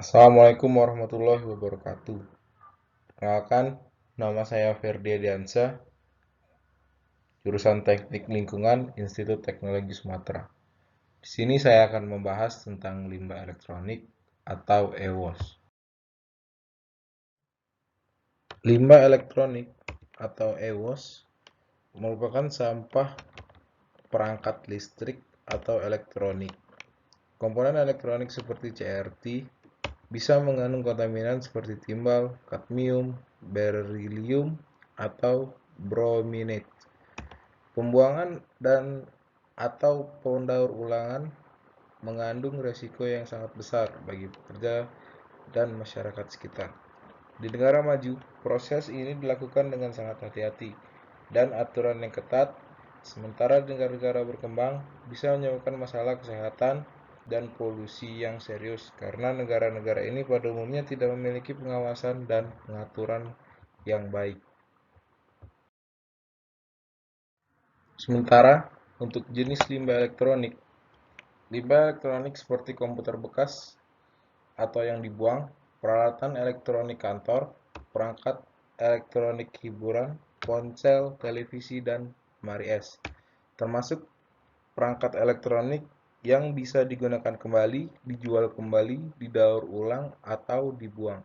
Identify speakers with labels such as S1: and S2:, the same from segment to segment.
S1: Assalamualaikum warahmatullahi wabarakatuh. Perkenalkan, nama saya Ferdia Diansa, jurusan Teknik Lingkungan, Institut Teknologi Sumatera. Di sini saya akan membahas tentang limbah elektronik atau EWOS. Limbah elektronik atau EWOS merupakan sampah perangkat listrik atau elektronik. Komponen elektronik seperti CRT bisa mengandung kontaminan seperti timbal, kadmium, berilium, atau brominate. Pembuangan dan atau pendaur ulangan mengandung resiko yang sangat besar bagi pekerja dan masyarakat sekitar. Di negara maju, proses ini dilakukan dengan sangat hati-hati dan aturan yang ketat, sementara di negara-negara berkembang bisa menyebabkan masalah kesehatan dan polusi yang serius karena negara-negara ini pada umumnya tidak memiliki pengawasan dan pengaturan yang baik. Sementara untuk jenis limbah elektronik seperti komputer bekas atau yang dibuang, peralatan elektronik kantor, perangkat elektronik hiburan, ponsel, televisi, dan lemari es, termasuk perangkat elektronik yang bisa digunakan kembali, dijual kembali, didaur ulang, atau dibuang.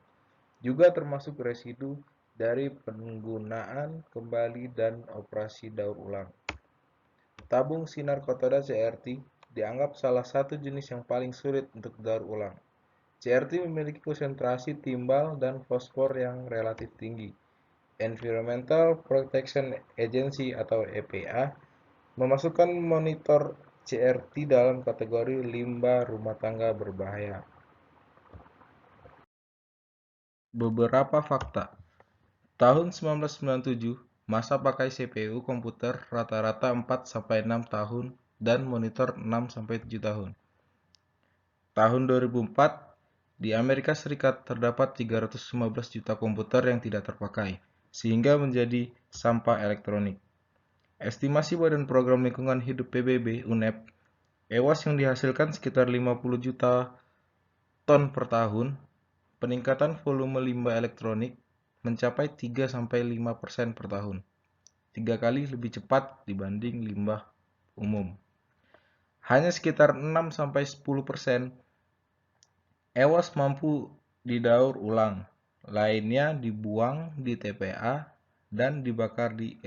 S1: Juga termasuk residu dari penggunaan kembali dan operasi daur ulang. Tabung sinar katoda CRT dianggap salah satu jenis yang paling sulit untuk didaur ulang. CRT memiliki konsentrasi timbal dan fosfor yang relatif tinggi. Environmental Protection Agency atau EPA memasukkan monitor CRT dalam kategori limbah rumah tangga berbahaya. Beberapa fakta. Tahun 1997, masa pakai CPU komputer rata-rata 4-6 tahun dan monitor 6-7 tahun. Tahun 2004, di Amerika Serikat terdapat 315 juta komputer yang tidak terpakai, sehingga menjadi sampah elektronik. Estimasi Badan Program Lingkungan Hidup PBB (UNEP), EWOS yang dihasilkan sekitar 50 juta ton per tahun. Peningkatan volume limbah elektronik mencapai 3-5% per tahun, 3 kali lebih cepat dibanding limbah umum. Hanya sekitar 6-10% EWOS mampu didaur ulang, lainnya dibuang di TPA dan dibakar di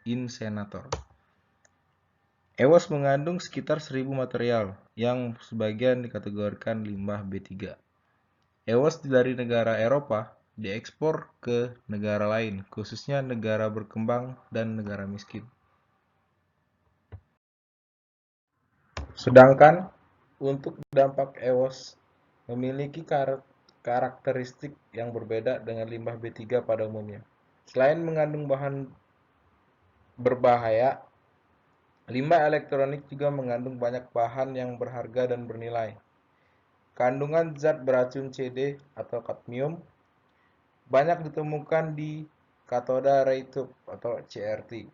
S1: insenerator. EWOS mengandung sekitar 1.000 material yang sebagian dikategorikan limbah B3. EWOS dari negara Eropa diekspor ke negara lain, khususnya negara berkembang dan negara miskin. Sedangkan untuk dampak EWOS memiliki karakteristik yang berbeda dengan limbah B3 pada umumnya. Selain mengandung bahan berbahaya, limbah elektronik juga mengandung banyak bahan yang berharga dan bernilai. Kandungan zat beracun CD atau kadmium banyak ditemukan di katoda ray tube atau CRT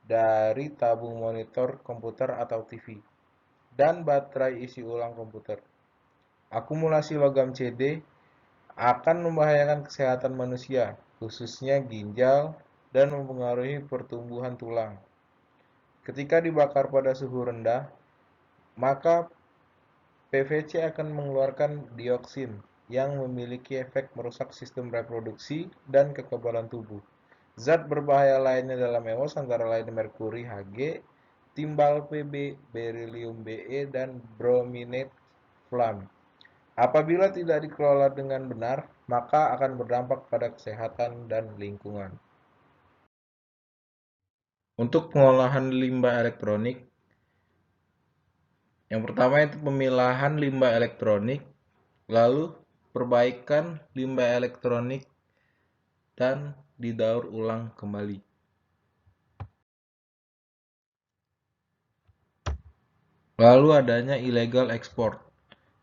S1: dari tabung monitor komputer atau TV dan baterai isi ulang komputer. Akumulasi logam CD akan membahayakan kesehatan manusia, khususnya ginjal, dan mempengaruhi pertumbuhan tulang. Ketika dibakar pada suhu rendah, maka PVC akan mengeluarkan dioksin yang memiliki efek merusak sistem reproduksi dan kekebalan tubuh. Zat berbahaya lainnya dalam EWOS antara lain merkuri Hg, timbal Pb, berilium Be, dan brominate flam. Apabila tidak dikelola dengan benar, maka akan berdampak pada kesehatan dan lingkungan. Untuk pengolahan limbah elektronik, yang pertama itu pemilahan limbah elektronik, lalu perbaikan limbah elektronik, dan didaur ulang kembali. Lalu adanya illegal export.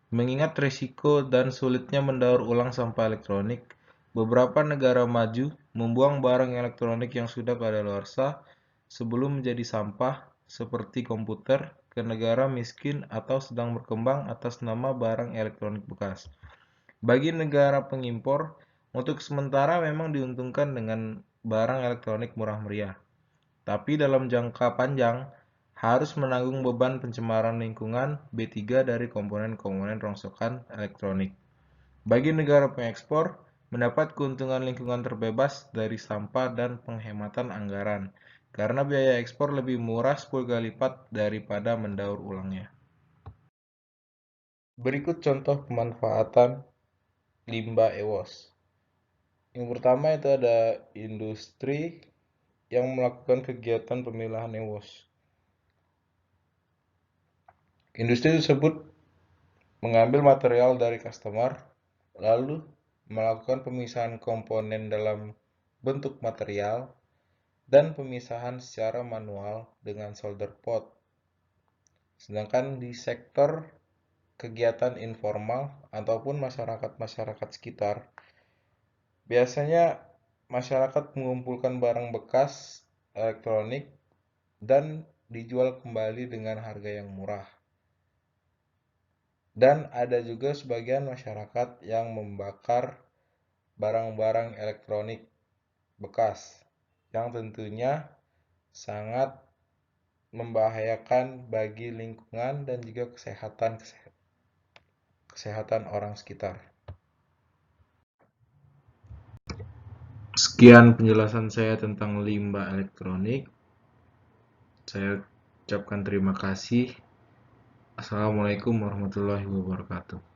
S1: Mengingat risiko dan sulitnya mendaur ulang sampah elektronik, beberapa negara maju membuang barang elektronik yang sudah kadaluarsa sebelum menjadi sampah seperti komputer ke negara miskin atau sedang berkembang atas nama barang elektronik bekas. Bagi negara pengimpor, untuk sementara memang diuntungkan dengan barang elektronik murah meriah, tapi dalam jangka panjang harus menanggung beban pencemaran lingkungan B3 dari komponen-komponen rongsokan elektronik. Bagi negara pengekspor, mendapat keuntungan lingkungan terbebas dari sampah dan penghematan anggaran, karena biaya ekspor lebih murah 10 kali lipat daripada mendaur ulangnya. Berikut contoh pemanfaatan limbah EWOS. Yang pertama itu ada industri yang melakukan kegiatan pemilahan EWOS. Industri tersebut mengambil material dari customer, lalu melakukan pemisahan komponen dalam bentuk material dan pemisahan secara manual dengan solder pot. Sedangkan di sektor kegiatan informal ataupun masyarakat-masyarakat sekitar, biasanya masyarakat mengumpulkan barang bekas elektronik dan dijual kembali dengan harga yang murah. Dan ada juga sebagian masyarakat yang membakar barang-barang elektronik bekas yang tentunya sangat membahayakan bagi lingkungan dan juga kesehatan orang sekitar. Sekian penjelasan saya tentang limbah elektronik. Saya ucapkan terima kasih. Assalamualaikum warahmatullahi wabarakatuh.